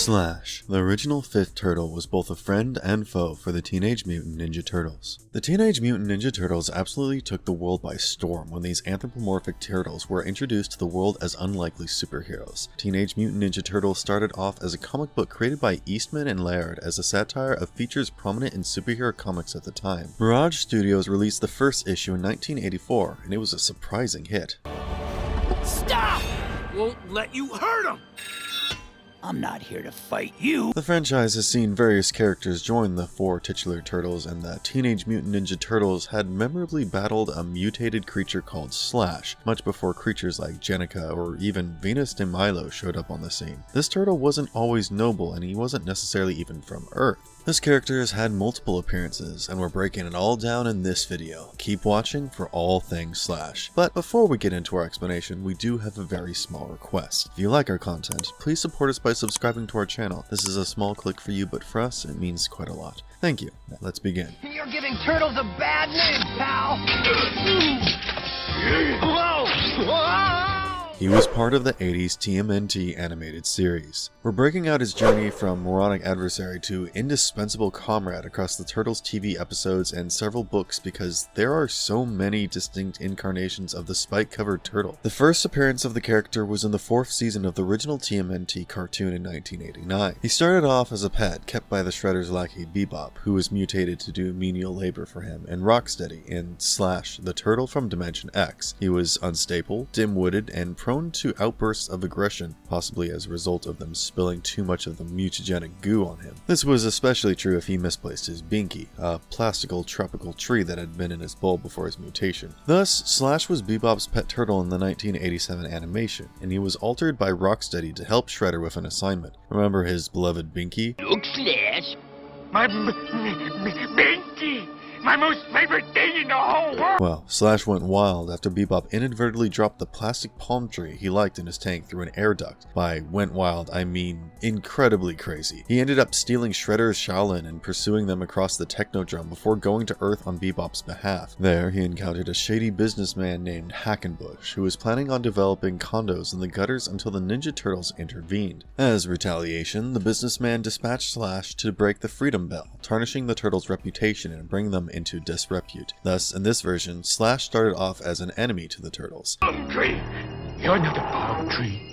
Slash, the original fifth turtle, was both a friend and foe for the Teenage Mutant Ninja Turtles. The Teenage Mutant Ninja Turtles absolutely took the world by storm when these anthropomorphic turtles were introduced to the world as unlikely superheroes. Teenage Mutant Ninja Turtles started off as a comic book created by Eastman and Laird as a satire of features prominent in superhero comics at the time. Mirage Studios released the first issue in 1984, and it was a surprising hit. Stop! Won't let you hurt him! I'm not here to fight you. The franchise has seen various characters join the four titular turtles, and the Teenage Mutant Ninja Turtles had memorably battled a mutated creature called Slash, much before creatures like Jennika or even Venus de Milo showed up on the scene. This turtle wasn't always noble, and he wasn't necessarily even from Earth. This character has had multiple appearances, and we're breaking it all down in this video. Keep watching for all things Slash. But before we get into our explanation, we do have a very small request. If you like our content, please support us by subscribing to our channel. This is a small click for you, but for us, it means quite a lot. Thank you. Now let's begin. You're giving turtles a bad name, pal! Whoa! Whoa! He was part of the 80s Tmnt animated series. We're breaking out his journey from moronic adversary to indispensable comrade across the Turtles TV episodes and several books because there are so many distinct incarnations of the spike-covered turtle. The first appearance of the character was in the 4th season of the original Tmnt cartoon in 1989. He started off as a pet kept by the Shredder's lackey Bebop, who was mutated to do menial labor for him, and Rocksteady in Slash, the turtle from Dimension X. He was unstable, dim-witted, and prone to outbursts of aggression, possibly as a result of them spilling too much of the mutagenic goo on him. This was especially true if he misplaced his binky, a plastical tropical tree that had been in his bowl before his mutation. Thus, Slash was Bebop's pet turtle in the 1987 animation, and he was altered by Rocksteady to help Shredder with an assignment. Remember his beloved binky? Look, Slash! My binky! My most favorite thing in the whole world! Well, Slash went wild after Bebop inadvertently dropped the plastic palm tree he liked in his tank through an air duct. By went wild, I mean incredibly crazy. He ended up stealing Shredder's Shaolin and pursuing them across the Technodrome before going to Earth on Bebop's behalf. There, he encountered a shady businessman named Hackenbush, who was planning on developing condos in the gutters until the Ninja Turtles intervened. As retaliation, the businessman dispatched Slash to break the Freedom Bell, tarnishing the Turtles' reputation and bring them into disrepute. Thus, in this version, Slash started off as an enemy to the Turtles. Palm tree! You're not a palm tree.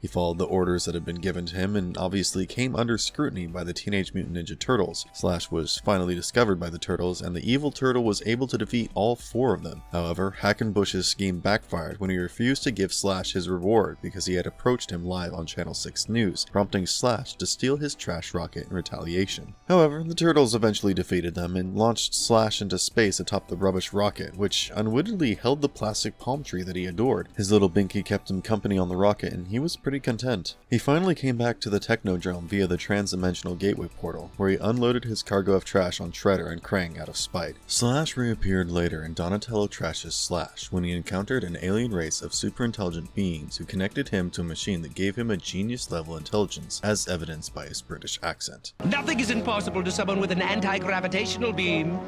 He followed the orders that had been given to him and obviously came under scrutiny by the Teenage Mutant Ninja Turtles. Slash was finally discovered by the Turtles, and the evil turtle was able to defeat all 4 of them. However, Hackenbush's scheme backfired when he refused to give Slash his reward because he had approached him live on Channel 6 News, prompting Slash to steal his trash rocket in retaliation. However, the Turtles eventually defeated them and launched Slash into space atop the rubbish rocket, which unwittingly held the plastic palm tree that he adored. His little binky kept him company on the rocket, and he was pretty content. He finally came back to the Technodrome via the Trans-Dimensional Gateway portal, where he unloaded his cargo of trash on Shredder and Krang out of spite. Slash reappeared later, and Donatello trashes Slash when he encountered an alien race of super-intelligent beings who connected him to a machine that gave him a genius-level intelligence, as evidenced by his British accent. Nothing is impossible to someone with an anti-gravitational beam.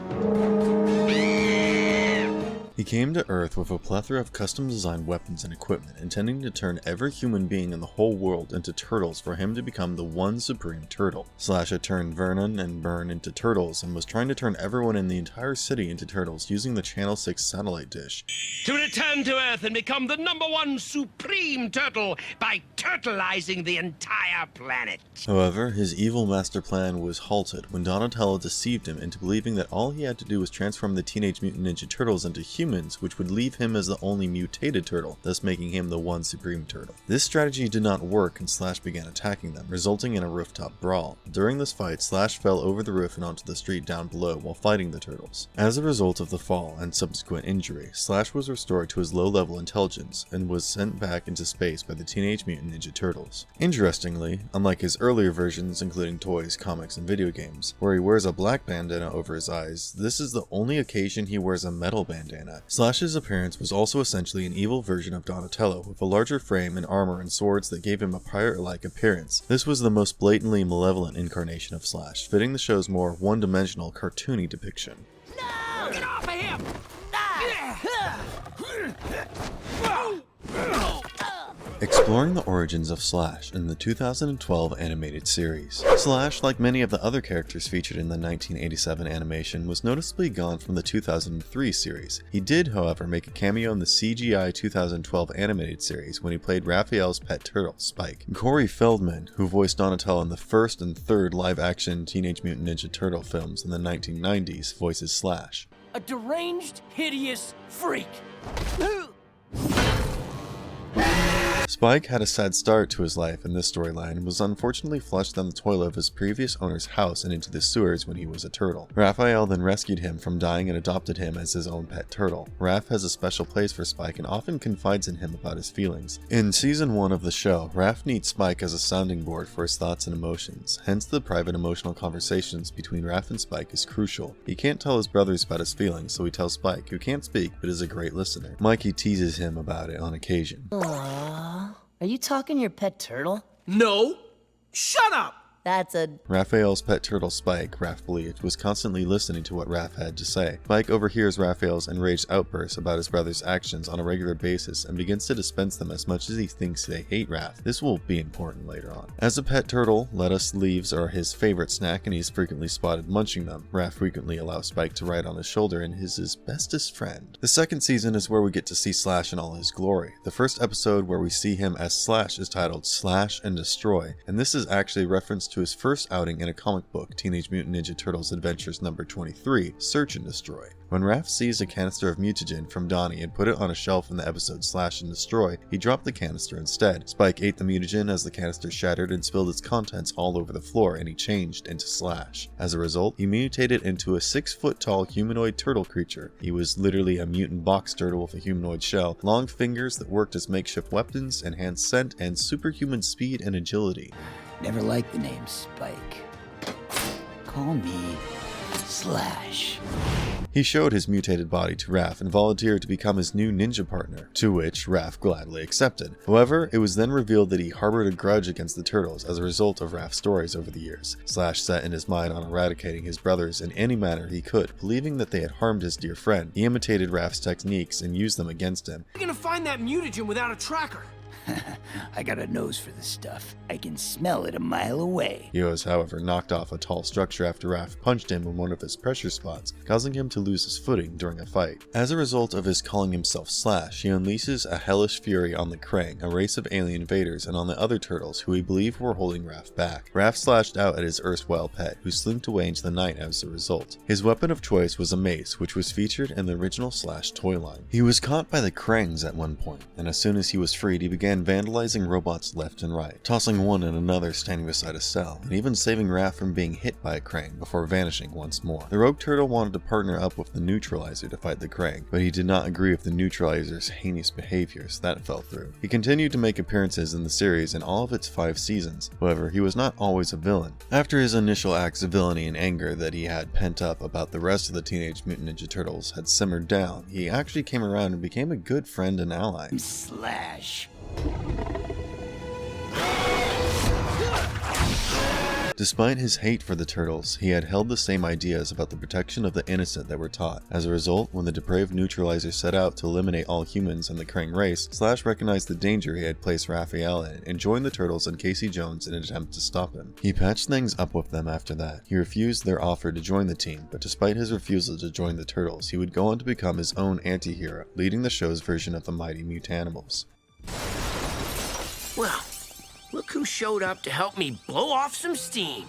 He came to Earth with a plethora of custom-designed weapons and equipment, intending to turn every human being in the whole world into turtles for him to become the one supreme turtle. Slash had turned Vernon and Byrne into turtles and was trying to turn everyone in the entire city into turtles using the Channel 6 satellite dish. To return to Earth and become the #1 supreme turtle by turtleizing the entire planet. However, his evil master plan was halted when Donatello deceived him into believing that all he had to do was transform the Teenage Mutant Ninja Turtles into humans, which would leave him as the only mutated turtle, thus making him the one supreme turtle. This strategy did not work, and Slash began attacking them, resulting in a rooftop brawl. During this fight, Slash fell over the roof and onto the street down below while fighting the turtles. As a result of the fall and subsequent injury, Slash was restored to his low-level intelligence and was sent back into space by the Teenage Mutant Ninja Turtles. Interestingly, unlike his earlier versions, including toys, comics, and video games, where he wears a black bandana over his eyes, this is the only occasion he wears a metal bandana. Slash's appearance was also essentially an evil version of Donatello, with a larger frame and armor and swords that gave him a pirate-like appearance. This was the most blatantly malevolent incarnation of Slash, fitting the show's more one-dimensional, cartoony depiction. No! Get off of him! Exploring the origins of Slash in the 2012 animated series. Slash, like many of the other characters featured in the 1987 animation, was noticeably gone from the 2003 series. He did, however, make a cameo in the CGI 2012 animated series when he played Raphael's pet turtle, Spike. Corey Feldman, who voiced Donatello in the first and third live-action Teenage Mutant Ninja Turtle films in the 1990s, voices Slash. A deranged, hideous freak. Spike had a sad start to his life in this storyline and was unfortunately flushed down the toilet of his previous owner's house and into the sewers when he was a turtle. Raphael then rescued him from dying and adopted him as his own pet turtle. Raph has a special place for Spike and often confides in him about his feelings. In season 1 of the show, Raph needs Spike as a sounding board for his thoughts and emotions, hence the private emotional conversations between Raph and Spike is crucial. He can't tell his brothers about his feelings, so he tells Spike, who can't speak but is a great listener. Mikey teases him about it on occasion. Are you talking your pet turtle? No! Shut up! That's a... Raphael's pet turtle Spike, Raph believed, was constantly listening to what Raph had to say. Spike overhears Raphael's enraged outbursts about his brother's actions on a regular basis and begins to dispense them as much as he thinks they hate Raph. This will be important later on. As a pet turtle, lettuce leaves are his favorite snack and he's frequently spotted munching them. Raph frequently allows Spike to ride on his shoulder and is his bestest friend. The second season is where we get to see Slash in all his glory. The first episode where we see him as Slash is titled Slash and Destroy, and this is actually a reference to his first outing in a comic book, Teenage Mutant Ninja Turtles Adventures number 23, Search and Destroy. When Raph seized a canister of mutagen from Donnie and put it on a shelf in the episode Slash and Destroy, he dropped the canister instead. Spike ate the mutagen as the canister shattered and spilled its contents all over the floor, and he changed into Slash. As a result, he mutated into a 6-foot-tall humanoid turtle creature. He was literally a mutant box turtle with a humanoid shell, long fingers that worked as makeshift weapons, enhanced scent, and superhuman speed and agility. Never liked the name Spike. Call me Slash. He showed his mutated body to Raph and volunteered to become his new ninja partner, to which Raph gladly accepted. However, it was then revealed that he harbored a grudge against the Turtles as a result of Raph's stories over the years. Slash set in his mind on eradicating his brothers in any manner he could, believing that they had harmed his dear friend. He imitated Raph's techniques and used them against him. You're gonna find that mutagen without a tracker. I got a nose for this stuff. I can smell it a mile away. He was, however, knocked off a tall structure after Raph punched him in one of his pressure spots, causing him to lose his footing during a fight. As a result of his calling himself Slash, he unleashes a hellish fury on the Krang, a race of alien invaders, and on the other turtles, who he believed were holding Raph back. Raph slashed out at his erstwhile pet, who slinked away into the night as a result. His weapon of choice was a mace, which was featured in the original Slash toy line. He was caught by the Krangs at one point, and as soon as he was freed, he began vandalizing robots left and right, tossing one and another standing beside a cell, and even saving Raph from being hit by a Krang before vanishing once more. The Rogue Turtle wanted to partner up with the Neutralizer to fight the Krang, but he did not agree with the Neutralizer's heinous behaviors. That fell through. He continued to make appearances in the series in all of its 5 seasons. However, he was not always a villain. After his initial acts of villainy and anger that he had pent up about the rest of the Teenage Mutant Ninja Turtles had simmered down, he actually came around and became a good friend and ally. Slash. Despite his hate for the Turtles, he had held the same ideas about the protection of the innocent that were taught. As a result, when the depraved Neutralizer set out to eliminate all humans in the Krang race, Slash recognized the danger he had placed Raphael in and joined the Turtles and Casey Jones in an attempt to stop him. He patched things up with them after that. He refused their offer to join the team, but despite his refusal to join the Turtles, he would go on to become his own anti-hero, leading the show's version of the Mighty Mutanimals. Well, look who showed up to help me blow off some steam.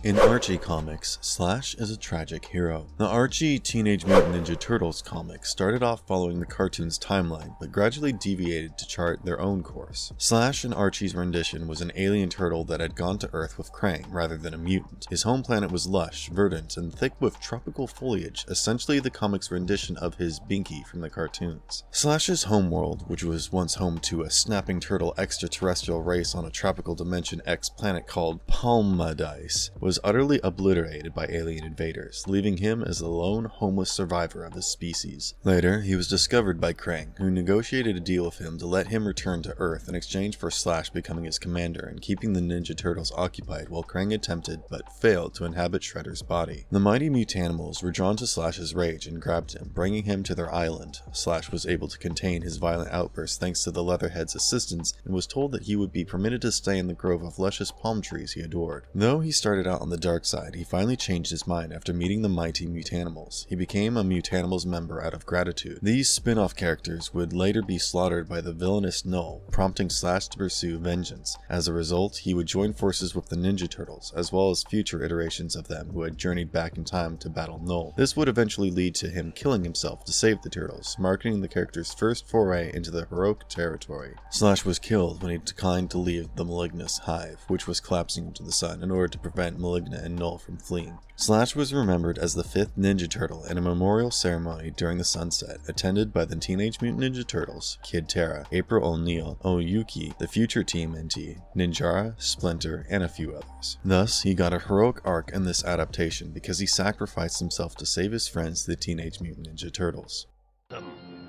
In Archie comics, Slash is a tragic hero. The Archie Teenage Mutant Ninja Turtles comics started off following the cartoon's timeline, but gradually deviated to chart their own course. Slash in Archie's rendition was an alien turtle that had gone to Earth with Krang rather than a mutant. His home planet was lush, verdant, and thick with tropical foliage, essentially the comic's rendition of his Binky from the cartoons. Slash's homeworld, which was once home to a snapping turtle extraterrestrial race on a tropical dimension X planet called Palmadice, was was utterly obliterated by alien invaders, leaving him as the lone homeless survivor of his species. Later, he was discovered by Krang, who negotiated a deal with him to let him return to Earth in exchange for Slash becoming his commander and keeping the Ninja Turtles occupied while Krang attempted, but failed, to inhabit Shredder's body. The mighty mutanimals were drawn to Slash's rage and grabbed him, bringing him to their island. Slash was able to contain his violent outbursts thanks to the Leatherhead's assistance and was told that he would be permitted to stay in the grove of luscious palm trees he adored. Though he started out on the dark side, he finally changed his mind after meeting the mighty mutanimals. He became a mutanimals member out of gratitude. These spin-off characters would later be slaughtered by the villainous Null, prompting Slash to pursue vengeance. As a result, he would join forces with the Ninja Turtles, as well as future iterations of them who had journeyed back in time to battle Null. This would eventually lead to him killing himself to save the Turtles, marking the character's first foray into the heroic territory. Slash was killed when he declined to leave the Malignus hive, which was collapsing into the sun, in order to prevent Maligna and Null from fleeing. Slash was remembered as the 5th Ninja Turtle in a memorial ceremony during the sunset, attended by the Teenage Mutant Ninja Turtles, Kid Tara, April O'Neil, Oyuki, the future Tmnt, Ninjara, Splinter, and a few others. Thus, he got a heroic arc in this adaptation because he sacrificed himself to save his friends, the Teenage Mutant Ninja Turtles.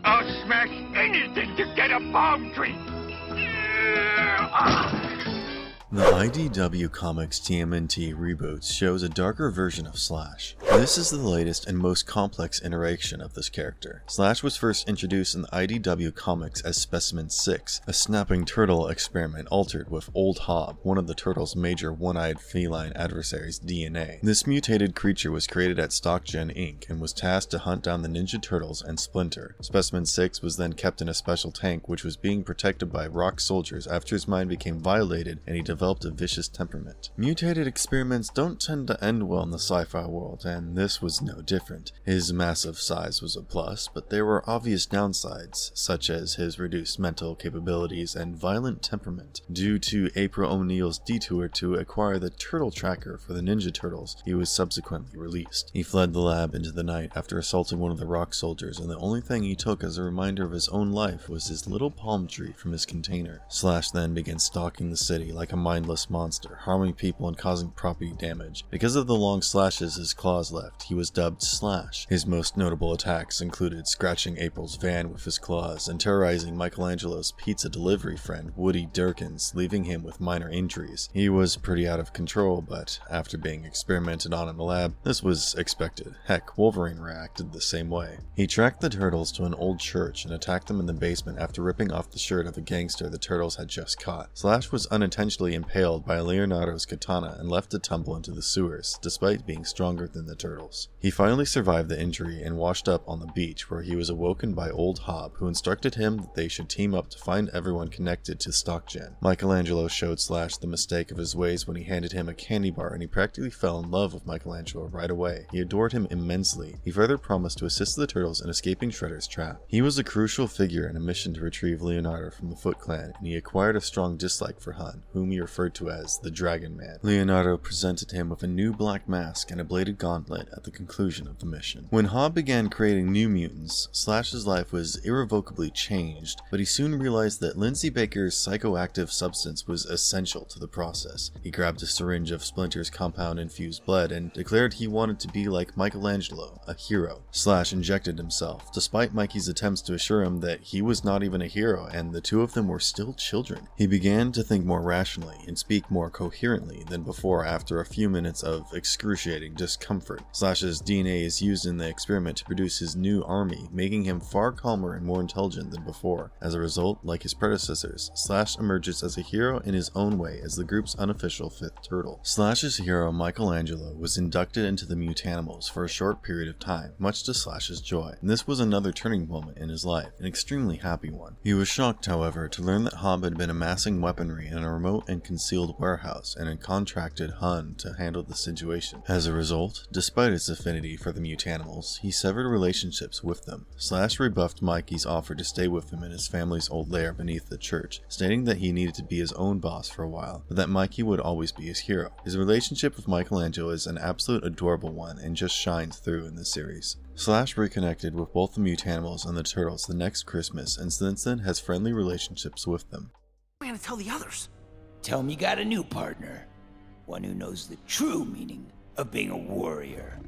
I'll smash anything to get a palm tree! The IDW Comics TMNT Reboot shows a darker version of Slash. This is the latest and most complex iteration of this character. Slash was first introduced in the IDW Comics as Specimen 6, a snapping turtle experiment altered with Old Hob, one of the turtle's major one-eyed feline adversaries' DNA. This mutated creature was created at StockGen Inc. and was tasked to hunt down the Ninja Turtles and Splinter. Specimen 6 was then kept in a special tank which was being protected by rock soldiers after his mind became violated and he developed a vicious temperament. Mutated experiments don't tend to end well in the sci-fi world, and this was no different. His massive size was a plus, but there were obvious downsides, such as his reduced mental capabilities and violent temperament. Due to April O'Neil's detour to acquire the turtle tracker for the Ninja Turtles, he was subsequently released. He fled the lab into the night after assaulting one of the rock soldiers, and the only thing he took as a reminder of his own life was his little palm tree from his container. Slash then began stalking the city like a mindless monster, harming people and causing property damage. Because of the long slashes his claws left, he was dubbed Slash. His most notable attacks included scratching April's van with his claws and terrorizing Michelangelo's pizza delivery friend Woody Durkins, leaving him with minor injuries. He was pretty out of control, but after being experimented on in the lab, this was expected. Heck, Wolverine reacted the same way. He tracked the Turtles to an old church and attacked them in the basement after ripping off the shirt of a gangster the Turtles had just caught. Slash was unintentionally impaled by Leonardo's katana and left to tumble into the sewers, despite being stronger than the Turtles. He finally survived the injury and washed up on the beach, where he was awoken by Old Hob, who instructed him that they should team up to find everyone connected to StockGen. Michelangelo showed Slash the mistake of his ways when he handed him a candy bar, and he practically fell in love with Michelangelo right away. He adored him immensely. He further promised to assist the Turtles in escaping Shredder's trap. He was a crucial figure in a mission to retrieve Leonardo from the Foot Clan, and he acquired a strong dislike for Hun, whom he referred to as the Dragon Man. Leonardo presented him with a new black mask and a bladed gauntlet at the conclusion of the mission. When Hob began creating new mutants, Slash's life was irrevocably changed, but he soon realized that Lindsay Baker's psychoactive substance was essential to the process. He grabbed a syringe of Splinter's compound-infused blood and declared he wanted to be like Michelangelo, a hero. Slash injected himself, despite Mikey's attempts to assure him that he was not even a hero and the two of them were still children. He began to think more rationally and speak more coherently than before after a few minutes of excruciating discomfort. Slash's DNA is used in the experiment to produce his new army, making him far calmer and more intelligent than before. As a result, like his predecessors, Slash emerges as a hero in his own way as the group's unofficial 5th turtle. Slash's hero, Michelangelo, was inducted into the Mutanimals for a short period of time, much to Slash's joy, and this was another turning moment in his life, an extremely happy one. He was shocked, however, to learn that Hob had been amassing weaponry in a remote and concealed warehouse and had contracted Hun to handle the situation. As a result, despite his affinity for the Mutanimals, he severed relationships with them. Slash rebuffed Mikey's offer to stay with him in his family's old lair beneath the church, stating that he needed to be his own boss for a while, but that Mikey would always be his hero. His relationship with Michelangelo is an absolute adorable one and just shines through in this series. Slash reconnected with both the Mutanimals and the Turtles the next Christmas, and since then has friendly relationships with them. I'm gonna tell the others. Tell them you got a new partner. One who knows the true meaning of being a warrior.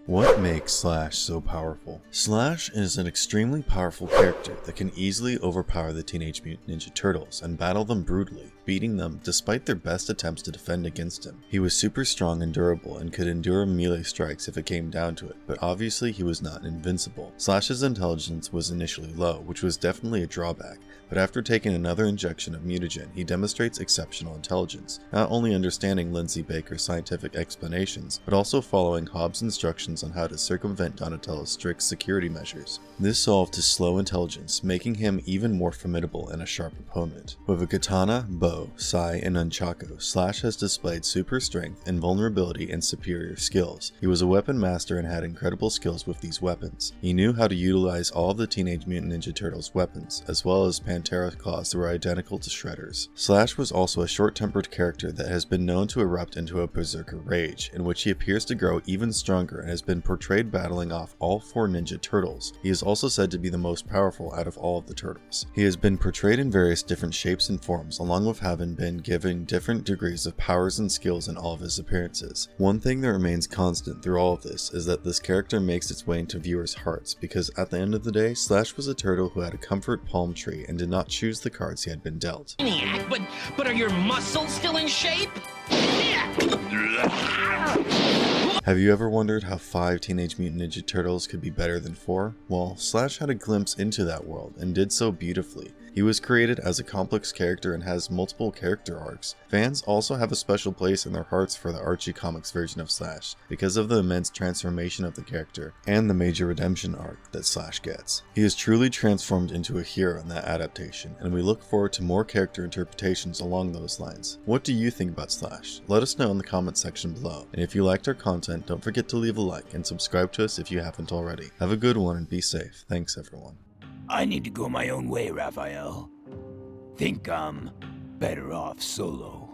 What makes Slash so powerful? Slash is an extremely powerful character that can easily overpower the Teenage Mutant Ninja Turtles and battle them brutally, beating them despite their best attempts to defend against him. He was super strong and durable and could endure melee strikes if it came down to it, but obviously he was not invincible. Slash's intelligence was initially low, which was definitely a drawback, but after taking another injection of mutagen, he demonstrates exceptional intelligence, not only understanding Lindsay Baker's scientific explanations, but also following Hobbs' instructions on how to circumvent Donatello's strict security measures. This solved his slow intelligence, making him even more formidable and a sharp opponent. With a katana, bow, sai, and nunchaku, Slash has displayed super strength, invulnerability, and superior skills. He was a weapon master and had incredible skills with these weapons. He knew how to utilize all of the Teenage Mutant Ninja Turtles' weapons, as well as Pantera's claws that were identical to Shredder's. Slash was also a short-tempered character that has been known to erupt into a berserker rage, in which he appears to grow even stronger and has been portrayed battling off all 4 Ninja Turtles. He is also said to be the most powerful out of all of the Turtles. He has been portrayed in various different shapes and forms, along with having been given different degrees of powers and skills in all of his appearances. One thing that remains constant through all of this is that this character makes its way into viewers' hearts, because at the end of the day, Slash was a turtle who had a comfort palm tree and did not choose the cards he had been dealt. But are your muscles still in shape? Have you ever wondered how 5 Teenage Mutant Ninja Turtles could be better than 4? Well, Slash had a glimpse into that world, and did so beautifully. He was created as a complex character and has multiple character arcs. Fans also have a special place in their hearts for the Archie comics version of Slash, because of the immense transformation of the character, and the major redemption arc that Slash gets. He is truly transformed into a hero in that adaptation, and we look forward to more character interpretations along those lines. What do you think about Slash? Let us know in the comment section below, and if you liked our content, don't forget to leave a like and subscribe to us if you haven't already. Have a good one and be safe. Thanks everyone. I need to go my own way, Raphael. Think I'm better off solo.